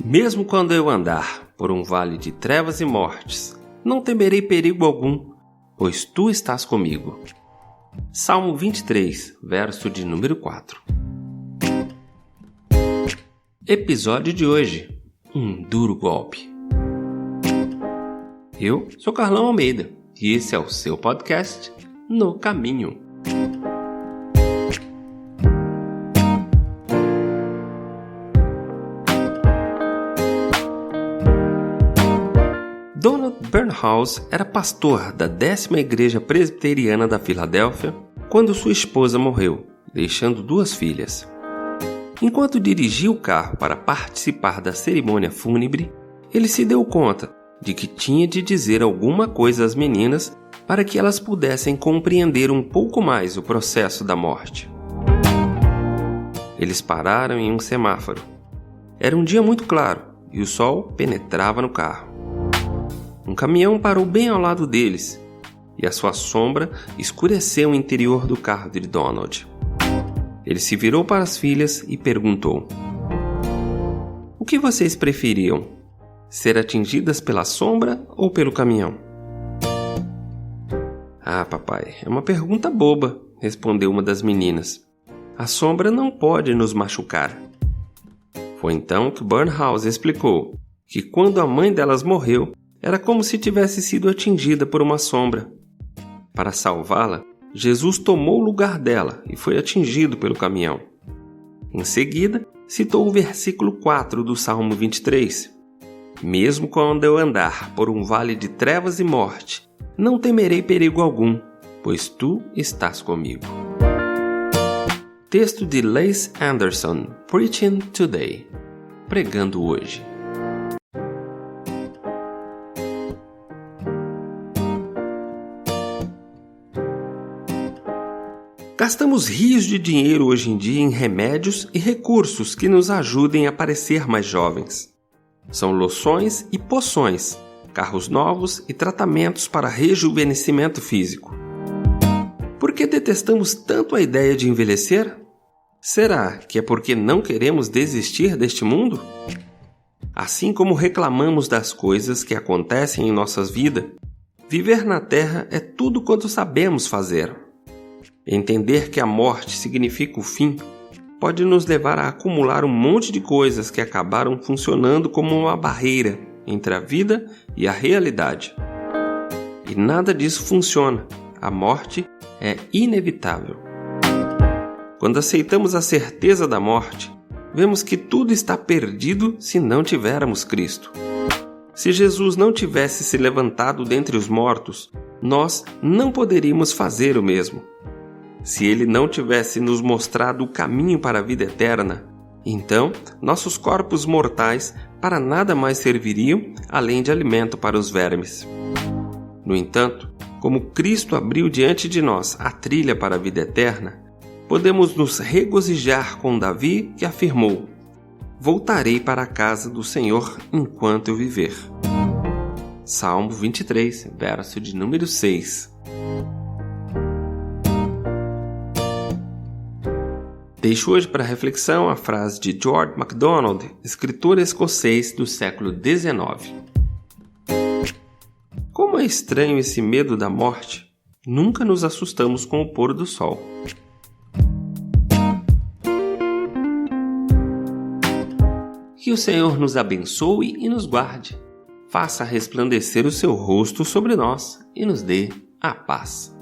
Mesmo quando eu andar por um vale de trevas e mortes, não temerei perigo algum, pois tu estás comigo. Salmo 23, verso de número 4. Episódio de hoje: um duro golpe. Eu sou Carlão Almeida e esse é o seu podcast No Caminho. Donald Burnhouse era pastor da 10ª Igreja Presbiteriana da Filadélfia quando sua esposa morreu, deixando 2 filhas. Enquanto dirigia o carro para participar da cerimônia fúnebre, ele se deu conta de que tinha de dizer alguma coisa às meninas para que elas pudessem compreender um pouco mais o processo da morte. Eles pararam em um semáforo. Era um dia muito claro e o sol penetrava no carro. Um caminhão parou bem ao lado deles e a sua sombra escureceu o interior do carro de Donald. Ele se virou para as filhas e perguntou: "O que vocês preferiam? Ser atingidas pela sombra ou pelo caminhão?" "Ah, papai, é uma pergunta boba", respondeu uma das meninas. "A sombra não pode nos machucar." Foi então que Burnhouse explicou que quando a mãe delas morreu, era como se tivesse sido atingida por uma sombra. Para salvá-la, Jesus tomou o lugar dela e foi atingido pelo caminhão. Em seguida, citou o versículo 4 do Salmo 23. "Mesmo quando eu andar por um vale de trevas e morte, não temerei perigo algum, pois tu estás comigo." Texto de Lace Anderson, Preaching Today, pregando hoje. Gastamos rios de dinheiro hoje em dia em remédios e recursos que nos ajudem a parecer mais jovens. São loções e poções, carros novos e tratamentos para rejuvenescimento físico. Por que detestamos tanto a ideia de envelhecer? Será que é porque não queremos desistir deste mundo? Assim como reclamamos das coisas que acontecem em nossas vidas, viver na Terra é tudo quanto sabemos fazer. Entender que a morte significa o fim pode nos levar a acumular um monte de coisas que acabaram funcionando como uma barreira entre a vida e a realidade. E nada disso funciona. A morte é inevitável. Quando aceitamos a certeza da morte, vemos que tudo está perdido se não tivermos Cristo. Se Jesus não tivesse se levantado dentre os mortos, nós não poderíamos fazer o mesmo. Se ele não tivesse nos mostrado o caminho para a vida eterna, então nossos corpos mortais para nada mais serviriam além de alimento para os vermes. No entanto, como Cristo abriu diante de nós a trilha para a vida eterna, podemos nos regozijar com Davi, que afirmou: "Voltarei para a casa do Senhor enquanto eu viver." Salmo 23, verso de número 6. Deixo hoje para reflexão a frase de George MacDonald, escritor escocês do século XIX. Como é estranho esse medo da morte, nunca nos assustamos com o pôr do sol. Que o Senhor nos abençoe e nos guarde, faça resplandecer o seu rosto sobre nós e nos dê a paz.